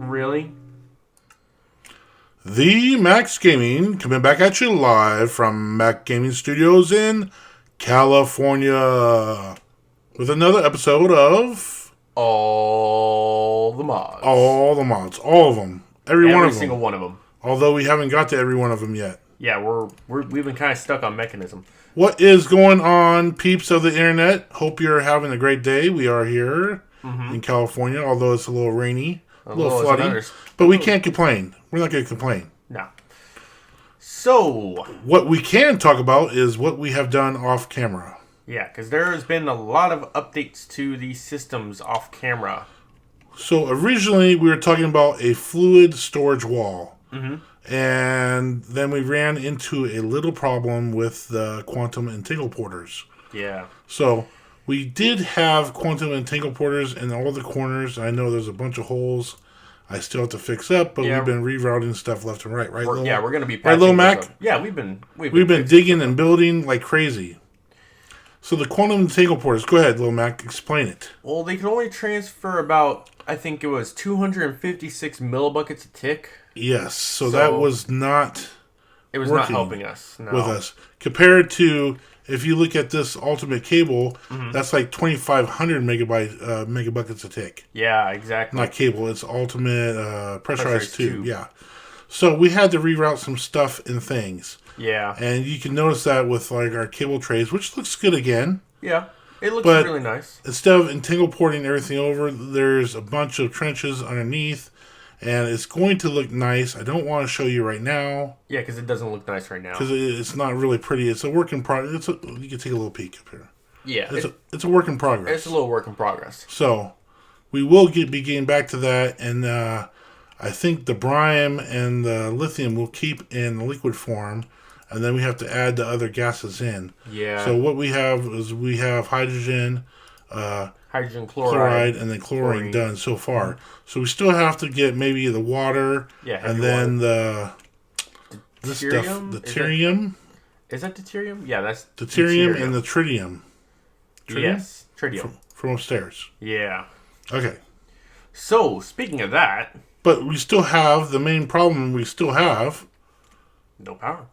Really? The Max Gaming coming back at you live from Mac Gaming Studios in California with another episode of All the mods. All the Mods, all of them, every one of them, every single one of them. Although we haven't got to every one of them yet. Yeah, we've been kind of stuck on Mekanism. What is going on, peeps of the internet? Hope you're having a great day. We are here in California, although it's a little rainy, a little flooding, but we can't complain. We're not going to complain. No. So, what we can talk about is what we have done off camera. Yeah, because there has been a lot of updates to these systems off camera. So originally we were talking about a fluid storage wall. And then we ran into a little problem with the quantum entangle porters. Yeah. So we did have quantum entangle porters in all the corners. I know there's a bunch of holes I still have to fix up, but we've been rerouting stuff left and right. Right, we're going to be patching. Right, Little Mac? Yeah, we've been digging and building like crazy. So the quantum entangle porters, go ahead, Little Mac, explain it. Well, they can only transfer about, I think it was 256 millibuckets a tick. Yes, so that was not. It was not helping us. No. With us. Compared to, if you look at this ultimate cable, that's like 2,500 megabuckets a tick. Yeah, exactly. Not cable, it's ultimate pressurized tube. Yeah. So we had to reroute some stuff and things. Yeah. And you can notice that with like our cable trays, which looks good again. Yeah. It looks really nice. Instead of entangle porting everything over, there's a bunch of trenches underneath. And it's going to look nice. I don't want to show you right now. Yeah, because it doesn't look nice right now. Because it's not really pretty. It's a work in progress. You can take a little peek up here. Yeah. It's a work in progress. It's a little work in progress. So, we will be getting back to that. And I think the brine and the lithium will keep in liquid form. And then we have to add the other gases in. Yeah. So, what we have is hydrogen... hydrogen chloride and then chlorine done so far. So we still have to get maybe the water and then the deuterium. Is that deuterium? Yeah, that's deuterium and the tritium. Yes, tritium from upstairs. Yeah. Okay. So speaking of that, but we still have the main problem. We still have no power.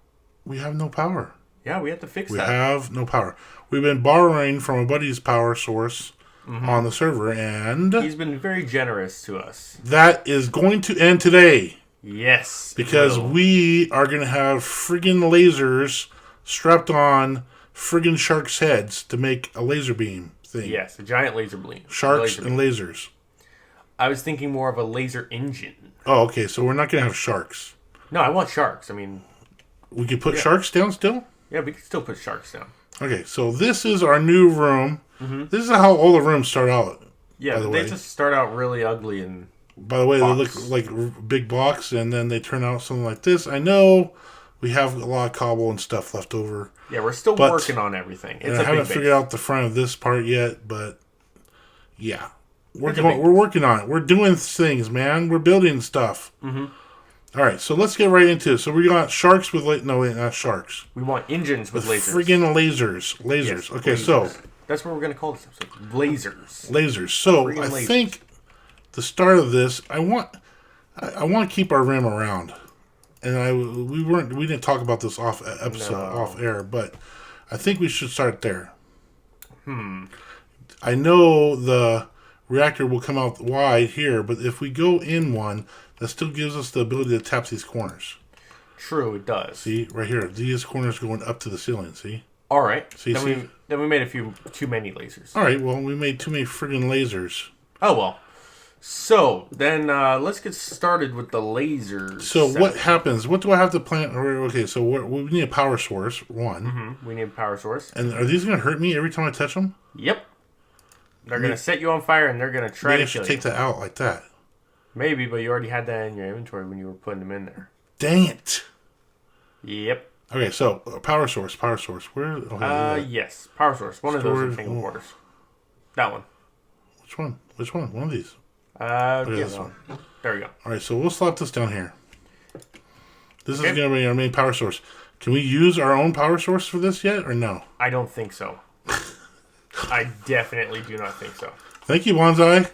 We have no power. Yeah, we have to fix that. We have no power. We've been borrowing from a buddy's power source. On the server, and he's been very generous to us. That is going to end today. Yes, because we are going to have friggin' lasers strapped on friggin' sharks' heads to make a laser beam thing. Yes, a giant laser beam. Sharks and lasers. I was thinking more of a laser engine. Oh, okay. So we're not going to have sharks. No, I want sharks. I mean, we could put sharks down still. Yeah, we could still put sharks down. Okay, so this is our new room. This is how all the rooms start out. Yeah, they just start out really ugly and. By the way, they look like big blocks, and then they turn out something like this. I know we have a lot of cobble and stuff left over. Yeah, we're still working on everything. I haven't figured out the front of this part yet, but yeah, we're working on it. We're doing things, man. We're building stuff. All right, so let's get right into it. So we got sharks with not sharks. We want engines with lasers. Friggin' lasers. Yes, okay, lasers. So that's what we're going to call this episode. Lasers. Lasers. So I think the start of this, I want to keep our RAM around, and we didn't talk about this off air, but I think we should start there. I know the reactor will come out wide here, but if we go in one, that still gives us the ability to tap these corners. True, it does. See, right here, these corners going up to the ceiling. See. All right. Then we made too many lasers. All right. Well, we made too many friggin' lasers. Oh well. So then let's get started with the lasers. So what happens? What do I have to plant? Okay, so we need a power source. One. We need a power source. And are these going to hurt me every time I touch them? Yep. They're going to set you on fire, and they're going to try to kill you. Take that out like that. Maybe, but you already had that in your inventory when you were putting them in there. Dang it. Yep. Okay, so power source. Where? Okay, yes, power source. One of those entangled porters. That one. Which one? One of these. This one. There we go. All right, so we'll slap this down here. This is going to be our main power source. Can we use our own power source for this yet, or no? I don't think so. I definitely do not think so. Thank you, Bonsai.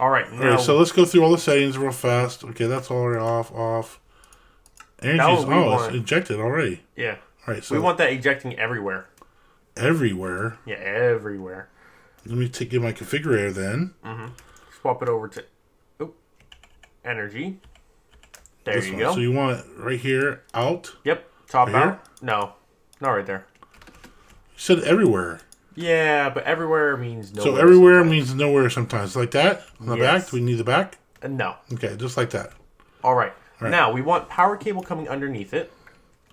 All right. All right, so let's go through all the settings real fast. Okay, that's already off. Energy's it's ejected already. Yeah. All right, so we want that ejecting everywhere. Everywhere. Yeah, everywhere. Let me get my configurator then. Swap it over to energy. There you go. So you want it right here, out? Yep. Top right out. Here? No, not right there. You said everywhere. Yeah, but everywhere means nowhere. So everywhere means nowhere sometimes. Like that? On the back? Do we need the back? No. Okay, just like that. All right. Now, we want power cable coming underneath it.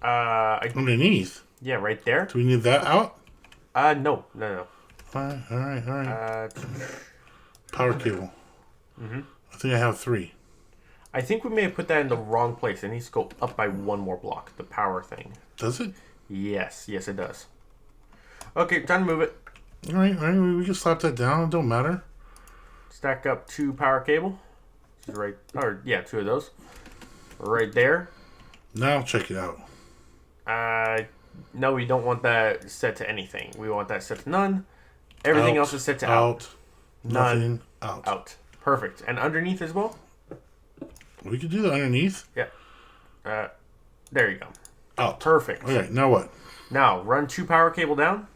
Underneath? Yeah, right there. Do we need that out? No. All right. Power cable. I think I have 3. I think we may have put that in the wrong place. It needs to go up by 1 more block, the power thing. Does it? Yes, it does. Okay, time to move it. All right. We can slap that down. It don't matter. Stack up 2 power cable. Right, or yeah, 2 of those. Right there. Now check it out. No, we don't want that set to anything. We want that set to none. Everything else is set to out. None. Out. Perfect. And underneath as well? We could do that underneath. Yeah. There you go. Out. Perfect. Okay, now what? Now, run 2 power cable down.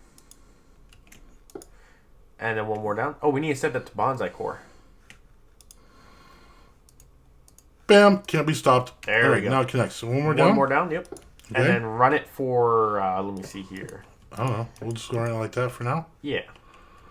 And then 1 more down. Oh, we need to set that to bonsai core. Bam! Can't be stopped. There we go. Now it connects. So 1 more down? 1 more down, yep. Okay. And then run it for, let me see here. I don't know. We'll just go around like that for now. Yeah.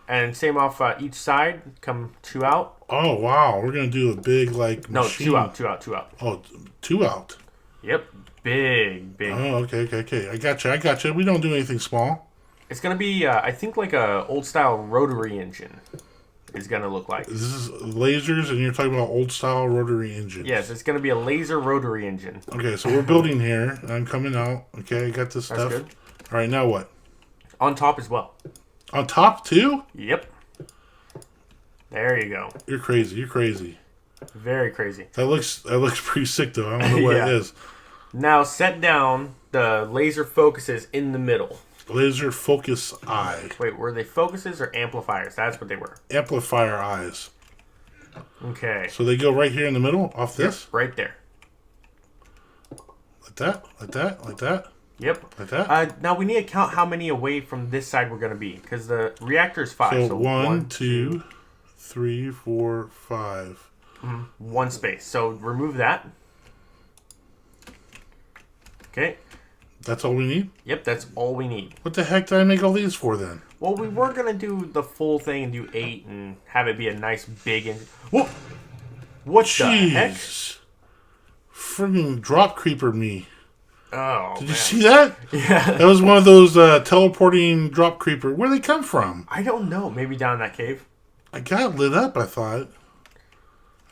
And same off each side. Come 2 out. Oh, wow. We're going to do a big, machine. No, 2 out, 2 out, 2 out. Oh, 2 out. Yep. Big. Oh, okay. I got you. We don't do anything small. It's going to be, I think, like a old-style rotary engine is going to look like. This is lasers, and you're talking about old-style rotary engines. Yes, it's going to be a laser rotary engine. Okay, so we're building here. I'm coming out. Okay, I got this stuff. That's good. All right, now what? On top as well. On top, too? Yep. There you go. You're crazy. Very crazy. That looks pretty sick, though. I don't know what it is. Now set down the laser focuses in the middle. Laser focus eye. Wait, were they focuses or amplifiers? That's what they were. Amplifier eyes. Okay. So they go right here in the middle, off this? Yep, right there. Like that? Yep. Like that? Now we need to count how many away from this side we're going to be, because the reactor is 5. So 1, 2, 3, 4, 5. 1 space. So remove that. Okay. That's all we need? Yep, that's all we need. What the heck did I make all these for then? Well, we were going to do the full thing and do 8 and have it be a nice big... Whoa! What the heck? Friggin' drop creeper me. Oh, Did you see that? Yeah. That was one of those teleporting drop creeper. Where did they come from? I don't know. Maybe down in that cave. I got lit up, I thought.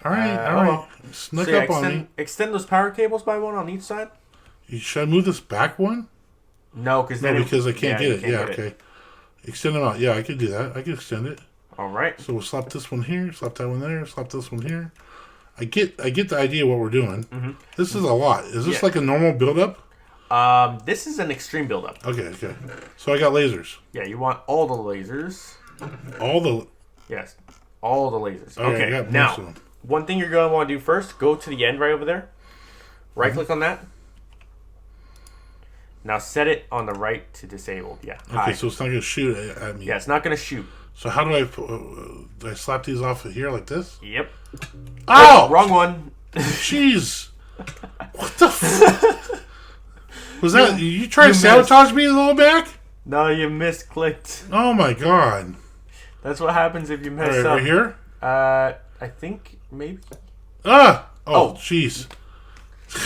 All right. Snuck up on me. Extend those power cables by 1 on each side. Should I move this back one? No, because I can't get it. Yeah, okay. Extend them out. Yeah, I could do that. I could extend it. All right. So we'll slap this one here, slap that one there, slap this one here. I get the idea of what we're doing. Mm-hmm. This is a lot. Is this like a normal build-up? This is an extreme build-up. Okay. So I got lasers. Yeah, you want all the lasers. Yes, all the lasers. Okay, now, one thing you're going to want to do first, go to the end right over there. Right-click on that. Now set it on the right to disabled. Yeah. Okay, so it's not going to shoot at me. Yeah, it's not going to shoot. So how do I slap these off of here like this? Yep. Ow! Wrong one. Jeez. What the was that? You trying to sabotage me a little back? No, you misclicked. Oh my god. That's what happens if you mess up. Right here? I think maybe. Ah! Oh, jeez.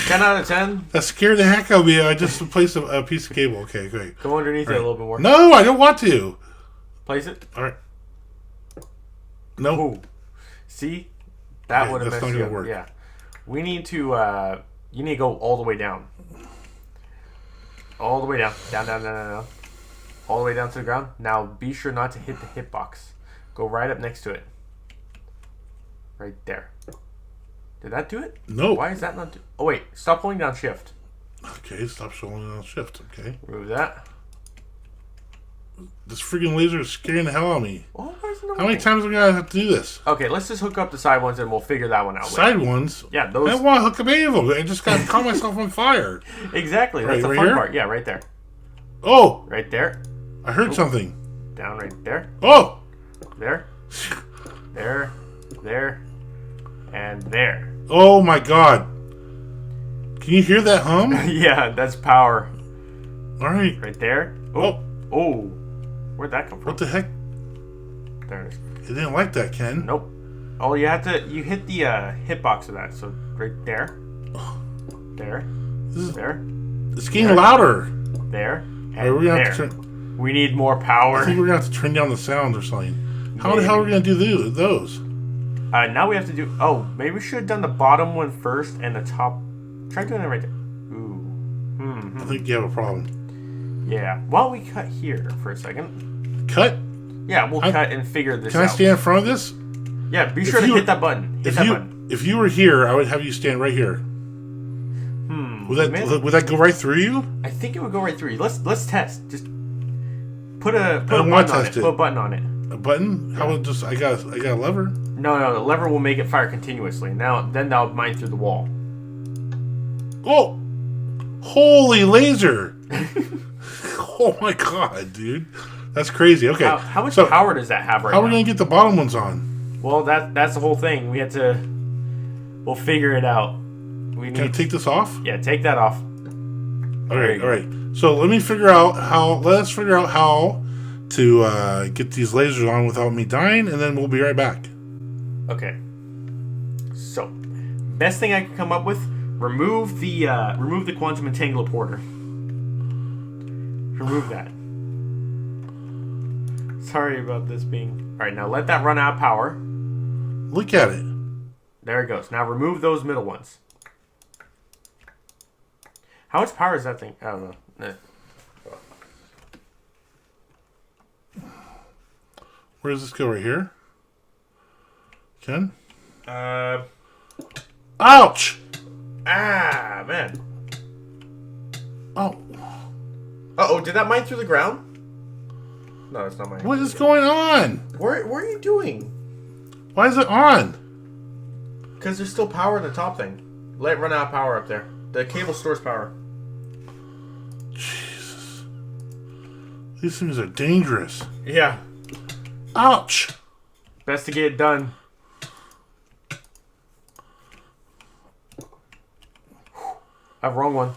10 out of 10. That scared the heck out of me. I just replaced a piece of cable. Okay, great. Go underneath it a little bit more. No, I don't want to. Place it. All right. No. Nope. See? That would have messed you up. Work. Yeah. We need to, you need to go all the way down. All the way down. Down. All the way down to the ground. Now, be sure not to hit the hitbox. Go right up next to it. Right there. Did that do it? No. Why is that not... Oh, wait. Stop holding down shift. Okay, stop holding down shift. Okay. Remove that. This freaking laser is scaring the hell out of me. Oh, my isn't it How many times are we gonna have to do this? Okay, let's just hook up the side ones and we'll figure that one out. Side ones? Yeah, those. I don't want to hook up any of them. I just got to call myself on fire. Exactly. That's Right the fun here? part. Yeah, right there. Oh! Right there. I heard something. Down right there. Oh! There. There. There. And there. Oh my god. Can you hear that hum? Yeah, that's power. Alright. Right there. Oh. Oh. Where'd that come from? What the heck? There it is. It didn't like that, Ken. Nope. Oh, you hit the hitbox of that. So right there. There. There. It's getting louder. There. And Right, we're gonna there. have to turn, We need more power. I think we're going to have to turn down the sound or something. How the hell are we going to do those? Now we have to do... Oh, maybe we should have done the bottom one first and the top... Try doing it right there. Ooh. I think you have a problem. Yeah. Why don't we cut here for a second? Cut? Yeah, we'll cut and figure this out. Can I stand in front of this? Yeah, be sure to hit that button. Hit that button. If you were here, I would have you stand right here. Would that go right through you? I think it would go right through you. Let's test. Just put a I don't want to test it. Put a button on it. A button? How about just I got a lever? No, the lever will make it fire continuously. Then that'll mine through the wall. Oh! Holy laser! Oh my god, dude. That's crazy. Okay. How much power does that have right now? How are we going to get the bottom ones on? Well, that's the whole thing. We'll figure it out. Can I take this off? Yeah, take that off. All right. So let us figure out how to get these lasers on without me dying, and then we'll be right back. Okay. So, best thing I can come up with: remove the quantum entangler porter. Remove that. Sorry about this being... Alright, now let that run out of power. Look at it. There it goes. Now remove those middle ones. How much power is that thing? I don't know. Where does this go? Right here? Ken? Ouch! Ah, man. Oh. Uh-oh, did that mine through the ground? No, it's not mine. What is going on? What are you doing? Why is it on? Because there's still power in the top thing. Let it run out of power up there. The cable stores power. Jesus. These things are dangerous. Yeah. Ouch! Best to get it done. Wrong one.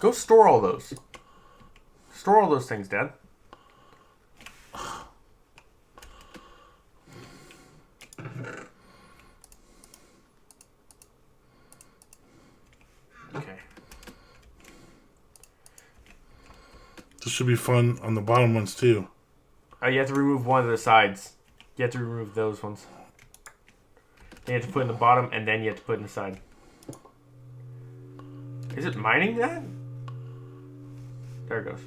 Go store all those. Store all those things, Dad. Okay. This should be fun on the bottom ones too. Oh, you have to remove one of the sides. You have to remove those ones. Then you have to put in the bottom, and then you have to put in the side. Is it mining that? There it goes.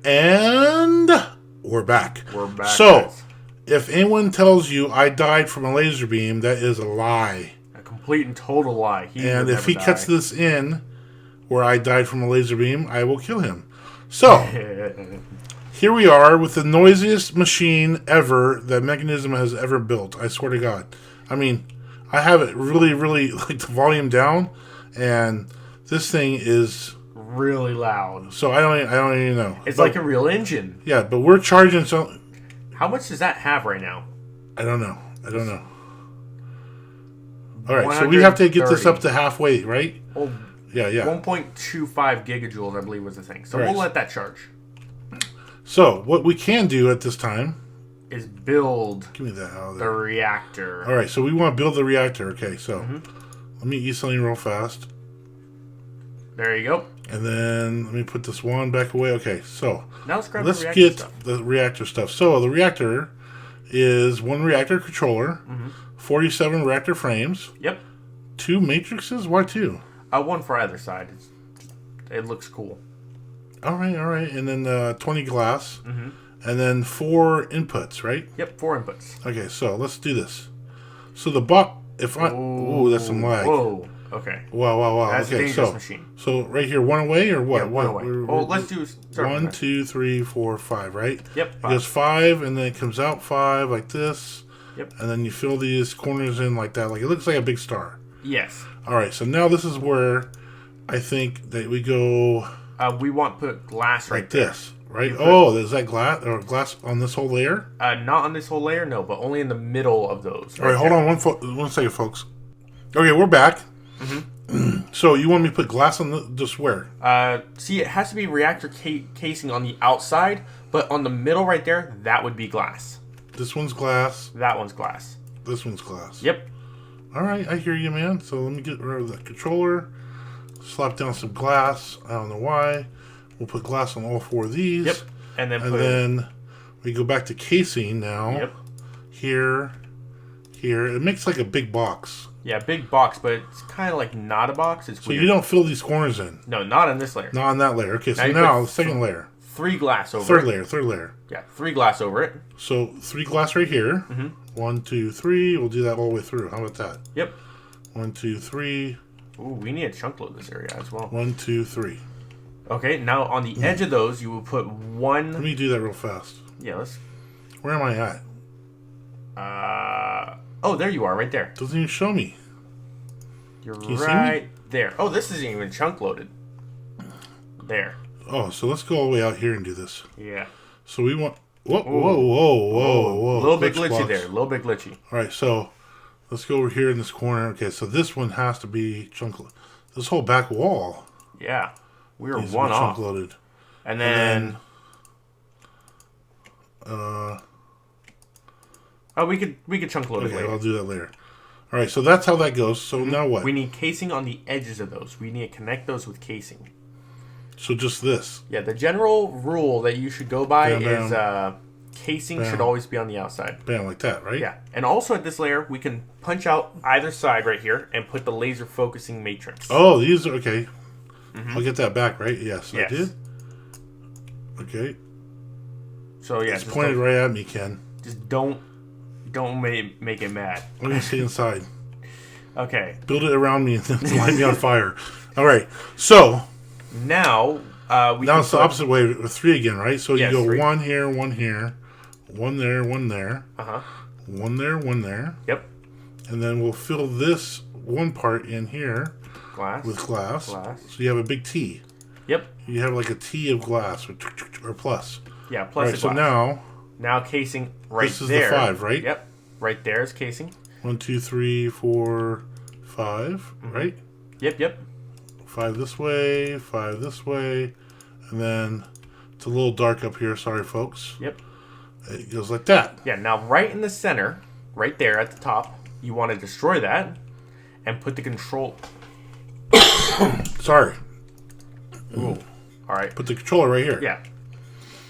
And we're back. We're back. So, guys. if anyone tells you I died from a laser beam, that is a lie. A complete and total lie. And if he cuts this in where I died from a laser beam, I will kill him. So, here we are with the noisiest machine ever that Mekanism has ever built. I swear to God. I mean, I have it really, really, like, the volume down, and this thing is really loud. So I don't even know. It's like a real engine. Yeah, but we're charging some. How much does that have right now? I don't know. All right, so we have to get this up to halfway, right? Well, yeah. 1.25 gigajoules, I believe, was the thing. So we'll let that charge. So what we can do at this time is build. Give me that out of the there. reactor. All right, so we want to build the reactor. Okay, so let me eat something real fast. There you go. And then let me put this one back away. Okay, so now let's grab let's get the reactor stuff. So the reactor is one reactor controller, 47 reactor frames. Yep. 2 matrices. Why 2? One for either side. It looks cool. All right. And then 20 glass. And then 4 inputs, right? Yep, 4 inputs. Okay, so let's do this. So the ooh, that's some lag. Whoa. Okay. Wow. That's a Okay, dangerous so machine. So right here, one away or what? Yeah, one away. Well, let's do... 1, 2, 3, 4, 5, right? Yep. It goes 5, and then it comes out 5 like this. Yep. And then you fill these corners in like that. Like it looks like a big star. Yes. All right, so now this is where I think that we go... we want to put glass right like there. this, right? Oh, is that glass or glass on this whole layer? Not on this whole layer, no, but only in the middle of those. All right, hold on one second, folks. Okay, we're back. So you want me to put glass on this where? See, it has to be reactor casing on the outside, but on the middle right there, that would be glass. This one's glass. That one's glass. This one's glass. Yep. All right, I hear you, man. So let me get rid of the controller. Slap down some glass. I don't know why. We'll put glass on all 4 of these. Yep. And then we go back to casing now. Yep. Here. It makes like a big box. Yeah, big box, but it's kind of like not a box. It's so weird. You don't fill these corners in. No, not on this layer. Not on that layer. Okay, so you now put the second layer. 3 glass over Third it. layer. Yeah, 3 glass over it. So 3 glass right here. 1, 2, 3. We'll do that all the way through. How about that? Yep. 1, 2, 3. Ooh, we need to chunk load this area as well. 1, 2, 3. Okay, now on the edge of those, you will put 1. Let me do that real fast. Yeah, let's. Where am I at? Oh, there you are, right there. Doesn't even show me. You're Can you see right me? there. Oh, this isn't even chunk loaded. There. Oh, so let's go all the way out here and do this. Yeah. So we want... A little bit glitchy there. A little bit glitchy. All right, so let's go over here in this corner. Okay, so this one has to be chunk... This whole back wall. Yeah. We were needs to one be off. chunk loaded. And then... Oh, we could chunk load it Okay, later. I'll do that later. All right, so that's how that goes. So now what? We need casing on the edges of those. We need to connect those with casing. So just this. Yeah, the general rule that you should go by Bam, bam. is casing Bam. should always be on the outside. Bam, like that, right? Yeah, and also at this layer, we can punch out either side right here and put the laser focusing matrix. Oh, these are... Okay. I'll get that back, right? Yes, Yes. I did. Okay. So yeah, It's pointed right at me, Ken. just don't make it mad. Let me stay inside. Okay. Build it around me and then light me on fire. All right. So Now now it's the opposite way with 3 again, right? So Yes, you go 3. 1 here, 1 here, 1 there, 1 there, 1 there, 1 there, Yep. and then we'll fill this one part in here Glass. with glass. Glass. So you have a big T. Yep. You have like a T of glass or plus. Yeah. All Plus right. the So glass. Now casing right this is there. the 5, right? Yep. Right there is casing. 1, 2, 3, 4, 5. Right. Yep. 5 this way, 5 this way, and then it's a little dark up here. Sorry, folks. Yep. It goes like that. Yeah. Now right in the center, right there at the top, you want to destroy that and put the control. Sorry. Ooh. All right. Put the controller right here. Yeah.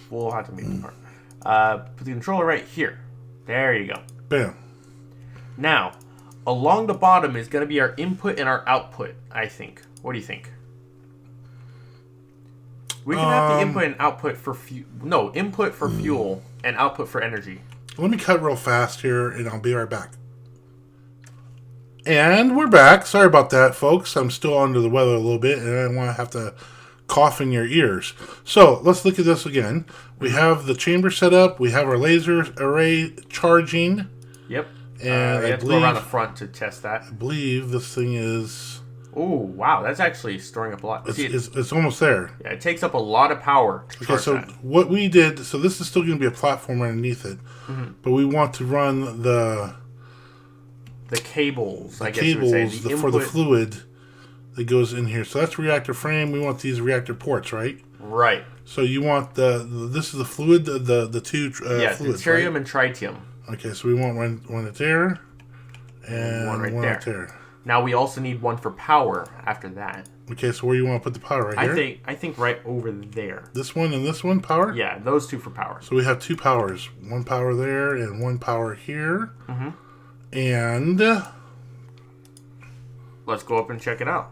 We'll have to make it part. Put the controller right here. There you go. Bam. Now, along the bottom is going to be our input and our output, I think. What do you think? We can have the input and output for input for fuel and output for energy. Let me cut real fast here, and I'll be right back. And we're back. Sorry about that, folks. I'm still under the weather a little bit, and I don't want to have to cough in your ears. So let's look at this again. We have the chamber set up. We have our laser array charging. Yep. And you have to go around the front to test that. I believe this thing is... Oh, wow. That's actually storing up a lot. It's almost there. Yeah, it takes up a lot of power to charge that. What we did... So this is still going to be a platform underneath it. But we want to run the cables, I guess you would say. For the fluid that goes in here. So that's reactor frame. We want these reactor ports, right? Right. So you want this is the fluid, the two fluids, deuterium right? and tritium. Okay, so we want one right there and one right right there. Now we also need one for power after that. Okay, so where do you want to put the power? Right here? I think right over there. This one and this one, power? Yeah, those two for power. So we have 2 powers. 1 power there and 1 power here. And let's go up and check it out.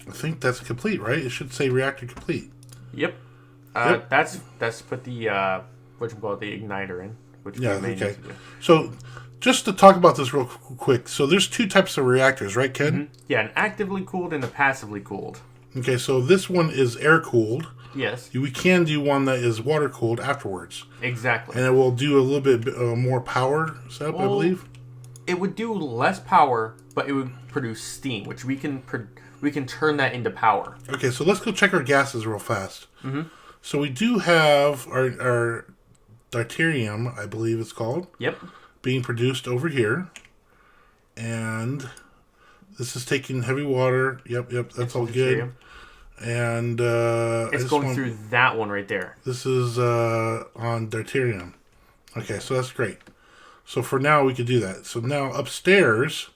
I think that's complete, right? It should say reactor complete. Yep. Yep. That's put the the igniter in, which we may need to do. So just to talk about this real quick. So there's two types of reactors, right, Ken? Mm-hmm. Yeah, an actively cooled and a passively cooled. Okay, so this one is air cooled. Yes. We can do one that is water cooled afterwards. Exactly. And it will do a little bit more power setup, I believe. It would do less power, but it would produce steam, which we can turn that into power. Okay, so let's go check our gases real fast. Mm-hmm. So we do have our deuterium, I believe it's called. Yep. Being produced over here. And this is taking heavy water. Yep, that's all good. Deuterium. And it's going through that one right there. This is on deuterium. Okay, so that's great. So for now, we could do that. So now upstairs...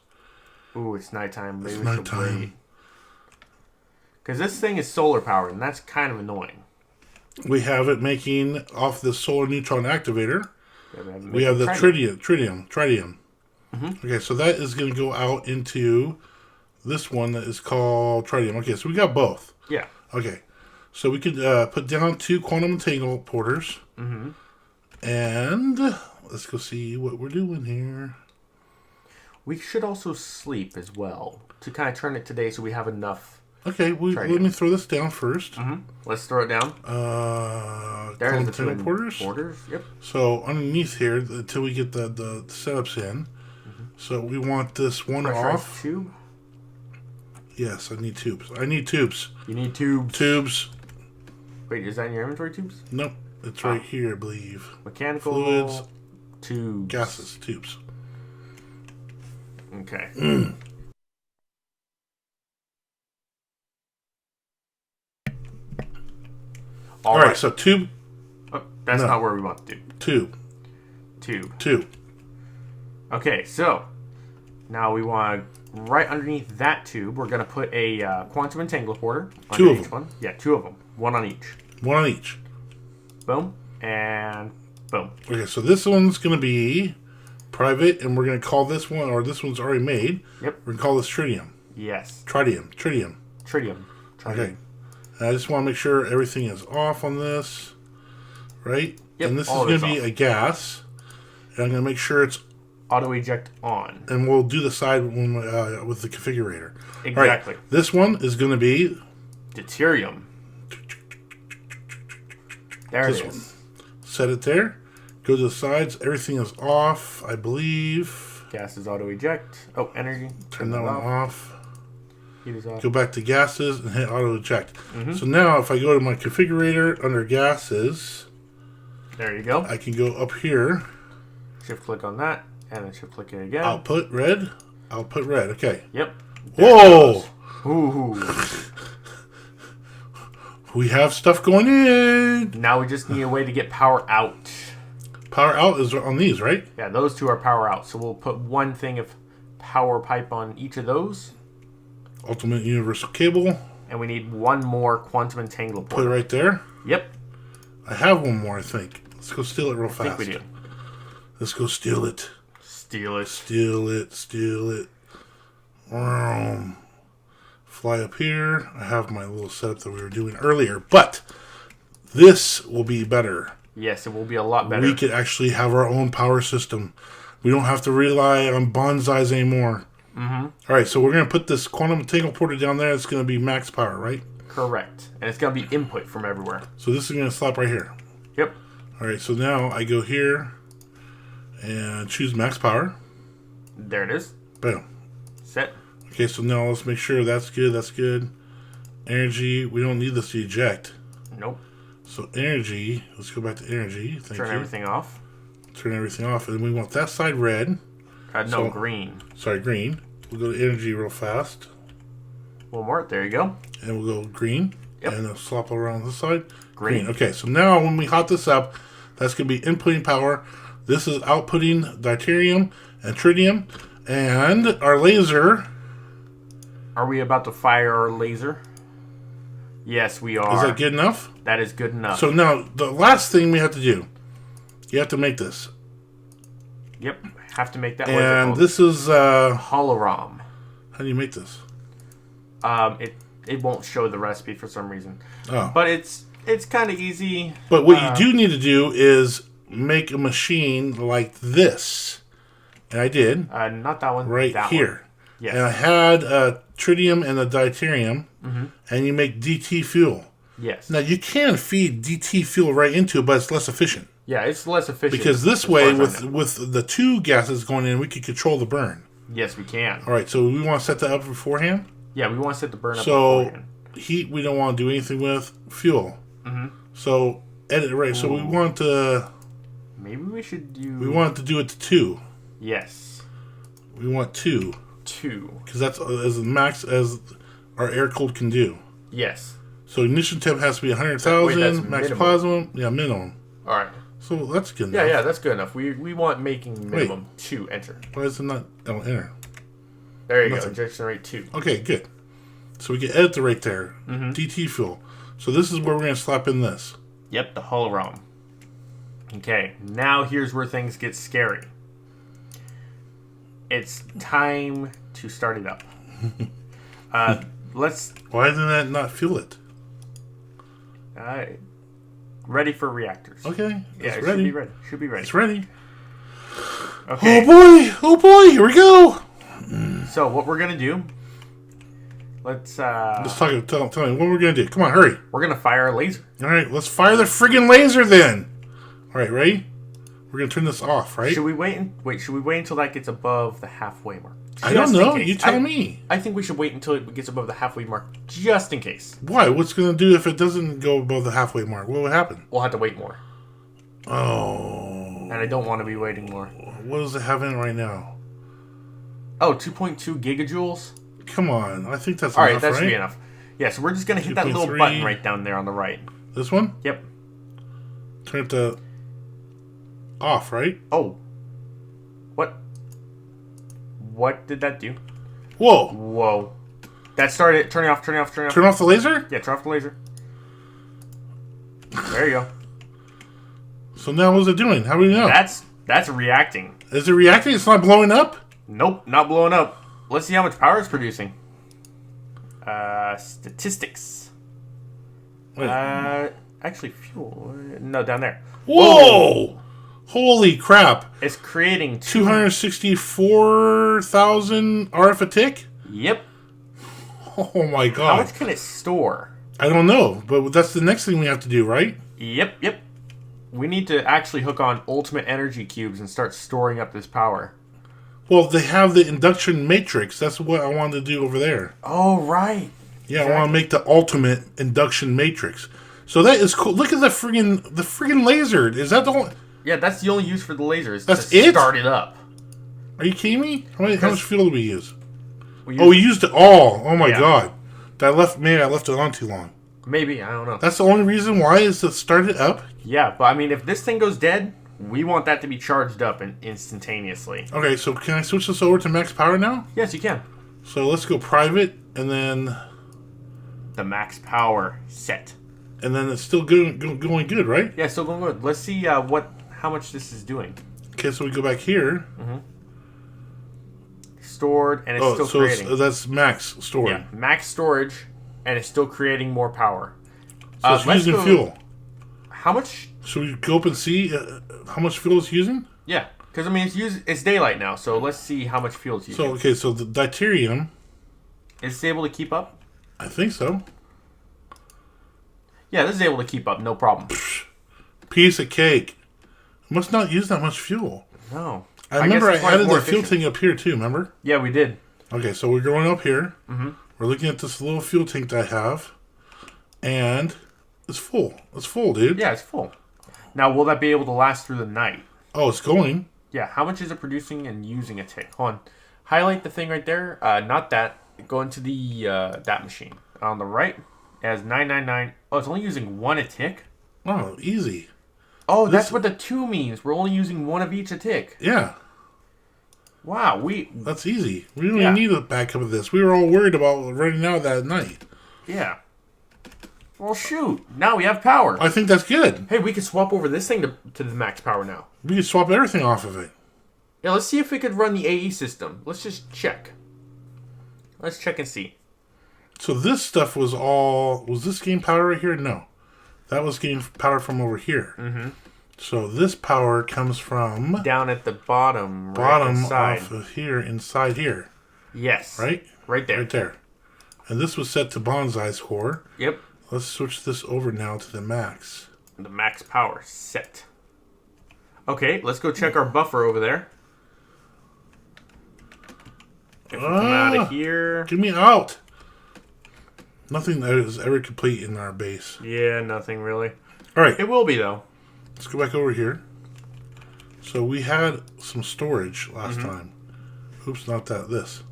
Ooh, it's nighttime. Maybe it's nighttime. Because this thing is solar powered, and that's kind of annoying. We have it making off the solar neutron activator. Yeah, we have the tritium. Mm-hmm. Okay, so that is going to go out into this one that is called tritium. Okay, so we got both. Yeah. Okay, so we could put down 2 quantum entanglement porters. Mm-hmm. And let's go see what we're doing here. We should also sleep as well to kind of turn it today so we have enough. Okay, let me throw this down first. Mm-hmm. Let's throw it down. There's the 2 porters. Yep. So underneath here, until we get the setups in. Mm-hmm. So we want this one off. Tube? Yes, I need tubes. You need tubes. Tubes. Wait, is that in your inventory, tubes? Nope. It's right here, I believe. Mechanical fluids, tubes. Gases, tubes. Okay. All right, so tube. Oh, that's not where we want to do. Tube. Okay, so now we want right underneath that tube, we're going to put a quantum entangler 2 of each them. one. Yeah, 2 of them. One on each. Boom. And boom. Okay, so this one's going to be private, and we're going to call this one, or this one's already made. Yep. We're going to call this tritium. Yes. Tritium. Okay. And I just want to make sure everything is off on this. Right? Yep. And this is going to be a gas. And I'm going to make sure it's auto eject on. And we'll do the side one with the configurator. Exactly. Right, this one is going to be deuterium. There it is. One. Set it there. Go to the sides. Everything is off, I believe. Gas is auto eject. Oh, energy. Turn that one off. Heat is off. Go back to gases and hit auto eject. Mm-hmm. So now if I go to my configurator under gases, there you go. I can go up here. Shift click on that, and then shift click it again. Output red. Okay. Yep. Whoa! Ooh. We have stuff going in. Now we just need a way to get power out. Power out is on these, right? Yeah, those 2 are power out. So we'll put one thing of power pipe on each of those. Ultimate universal cable. And we need one more quantum entangler port. Put it right there. Yep. I have one more, I think. Let's go steal it real fast. I think we do. Let's go steal it. Steal it. Fly up here. I have my little setup that we were doing earlier, but this will be better. Yes, it will be a lot better. We could actually have our own power system. We don't have to rely on bonsais anymore. Mm-hmm. All right, so we're going to put this quantum entanglement porter down there. It's going to be max power, right? Correct. And it's going to be input from everywhere. So this is going to slap right here. Yep. All right, so now I go here and choose max power. There it is. Boom. Set. Okay, so now let's make sure that's good. Energy, we don't need this to eject. Nope. So energy, let's go back to energy. Turn everything off. Turn everything off, and we want that side red. Green. Sorry, green. We'll go to energy real fast. One more. There you go. And we'll go green. Yep. And then swap around this side. Green. Okay, so now when we hot this up, that's going to be inputting power. This is outputting deuterium and tritium. And our laser... Are we about to fire our laser? Yes, we are. Is that good enough? That is good enough. So now, the last thing we have to do, you have to make this. Yep, have to make that. And this is... holorom. How do you make this? It won't show the recipe for some reason. Oh. But it's kind of easy. But what you do need to do is make a machine like this. And I did. Not that one. Right that here. One. Yes. And I had tritium and the deuterium, and you make DT fuel. Yes. Now, you can feed DT fuel right into it, but it's less efficient. Yeah, it's less efficient. Because this way, with the two gases going in, we can control the burn. Yes, we can. All right, so we want to set that up beforehand? Yeah, we want to set the burn up beforehand. Heat, we don't want to do anything with. Fuel. So, edit, right. Ooh. So we want to... Maybe we should do... We want to do it to 2. Yes. We want 2. 2. Because that's as max as our air-cooled can do. Yes. So ignition temp has to be 100,000. Max plasma. Yeah, minimum. All right. So that's good enough. Yeah, that's good enough. We want making minimum 2. Enter. Why is it not... Oh, enter. There you go. Injection rate 2. Okay, good. So we can edit the rate there. DT fuel. So this is where we're going to slap in this. Yep, the holorom. Okay, now here's where things get scary. It's time to start it up. Let's... Why doesn't that not fuel it? Ready for reactors. Okay, yeah, it ready. should be ready. Should be ready. It's ready. Okay. Oh boy, here we go. So what we're gonna do? Let's tell me what we're gonna do. Come on, hurry. We're gonna fire a laser. All right, let's fire the friggin' laser then. All right, ready? We're gonna turn this off, right? Should we wait? Should we wait until that gets above the halfway mark? I don't know. You tell me. I think we should wait until it gets above the halfway mark, just in case. Why? What's gonna do if it doesn't go above the halfway mark? What would happen? We'll have to wait more. Oh. And I don't want to be waiting more. What does it have in right now? Oh, 2.2 gigajoules. Come on, I think that's all enough, right. That should right? be enough. Yeah, so we're just gonna hit that little button right down there on the right. This one? Yep. Turn it to off, right? Oh. What? What did that do? Whoa. Whoa. That started turning off. Turn off the laser? Yeah, turn off the laser. There you go. So now what's it doing? How do we know? That's reacting. Is it reacting? It's not blowing up? Nope, not blowing up. Let's see how much power it's producing. Statistics. Wait. Actually, fuel. No, down there. Whoa! Holy crap. It's creating 264,000 RF a tick? Yep. Oh my god. How much can it store? I don't know, but that's the next thing we have to do, right? Yep. We need to actually hook on ultimate energy cubes and start storing up this power. Well, they have the induction matrix. That's what I wanted to do over there. Oh, right. Yeah, exactly. I want to make the ultimate induction matrix. So that is cool. Look at the friggin' laser. Is that the only... Yeah, that's the only use for the laser. Is that's to start it up. Are you kidding me? How much fuel did we use? We used it all. Oh my god. Maybe I left it on too long. Maybe, I don't know. That's the only reason why is to start it up? Yeah, but I mean, if this thing goes dead, we want that to be charged up instantaneously. Okay, so can I switch this over to max power now? Yes, you can. So let's go private, and then... The max power set. And then it's still going good, right? Yeah, still going good. Let's see how much this is doing. Okay, so we go back here. Stored, and it's still creating. That's max storage. Yeah, max storage, and it's still creating more power. So it's using fuel. How much? Should we go up and see how much fuel it's using? Yeah, because I mean it's daylight now, so let's see how much fuel it's using. So the deuterium is it able to keep up? I think so. Yeah, this is able to keep up, no problem. Piece of cake. It must not use that much fuel. No. I remember I added the fuel tank up here too, remember? Yeah, we did. Okay, so we're going up here. We're looking at this little fuel tank that I have. And it's full. It's full, dude. Yeah, it's full. Now, will that be able to last through the night? Oh, it's going. Yeah, how much is it producing and using a tick? Hold on. Highlight the thing right there. Not that. Go into the that machine. On the right, it has 999. Oh, it's only using 1 a tick? Oh, easy. Oh, that's what the 2 means. We're only using 1 of each a tick. Yeah. Wow, That's easy. We don't even need a backup of this. We were all worried about running out that night. Yeah. Well, shoot. Now we have power. I think that's good. Hey, we can swap over this thing to the max power now. We can swap everything off of it. Yeah, let's see if we could run the AE system. Let's just check. Let's check and see. So this stuff was all... Was this getting power right here? No. That was getting power from over here. So this power comes from down at the bottom side. off of here, inside here. Yes. Right? Right there. Right there. And this was set to Bonsai's core. Yep. Let's switch this over now to the max. The max power set. Okay, let's go check our buffer over there. If we come out of here. Get me out. Nothing that is ever complete in our base. Yeah, nothing really. All right. It will be, though. Let's go back over here. So we had some storage last time. Oops, not that. This.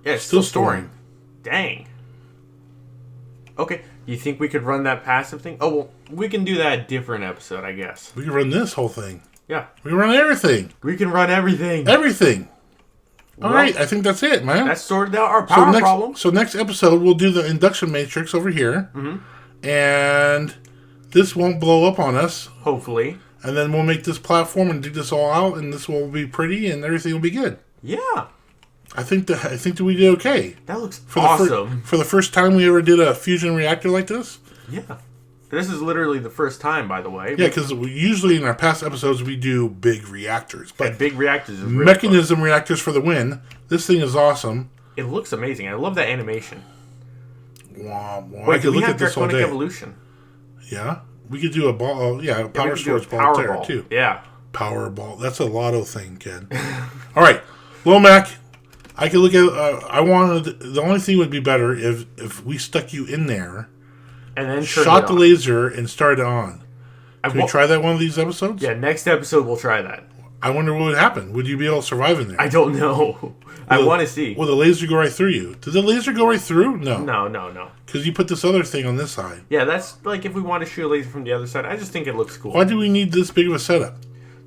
Yeah, it's still storing. Dang. Okay, you think we could run that passive thing? Oh, well, we can do that a different episode, I guess. We can run this whole thing. Yeah. We can run everything. We can run everything. Everything. All Well, right, I think that's it, man. That sorted out our power problem. So next episode, we'll do the induction matrix over here. And this won't blow up on us. Hopefully. And then we'll make this platform and dig this all out, and this will be pretty, and everything will be good. Yeah. I think that we did okay. That looks awesome. For the first time we ever did a fusion reactor like this. Yeah. This is literally the first time, by the way. Yeah, because usually in our past episodes we do big reactors. But big reactors is really Mekanism reactors for the win. This thing is awesome. It looks amazing. I love that animation. Wow. Wait, I could look have at this all Draconic day. Evolution? Yeah. We could do a ball. A power storage ball power there, ball. too. Yeah. Power ball. That's a lotto thing, Ken. All right. Lil Mac, I could look at... I wanted... The only thing would be better if we stuck you in there, and then shot the laser, and started on. Can we try that one of these episodes? Yeah, next episode we'll try that. I wonder what would happen. Would you be able to survive in there? I don't know. I want to see. Will the laser go right through you? Did the laser go right through? No. No. Because you put this other thing on this side. Yeah, that's like if we want to shoot a laser from the other side. I just think it looks cool. Why do we need this big of a setup?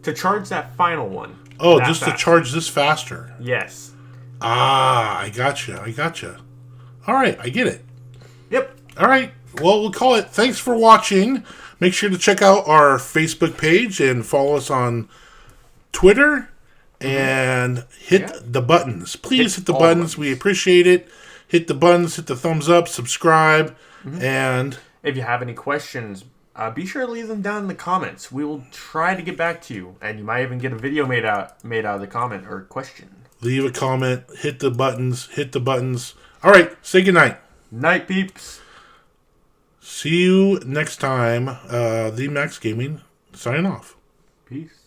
To charge that final one. Oh, just to charge this faster. Yes. Ah, I gotcha. All right, I get it. Yep. All right. Well, we'll call it. Thanks for watching. Make sure to check out our Facebook page and follow us on Twitter. And hit the buttons. Please hit the buttons. We appreciate it. Hit the buttons. Hit the thumbs up. Subscribe. And if you have any questions, be sure to leave them down in the comments. We will try to get back to you. And you might even get a video made out of the comment or question. Leave a comment. Hit the buttons. Hit the buttons. All right. Say goodnight. Night, peeps. See you next time. The Max Gaming signing off. Peace.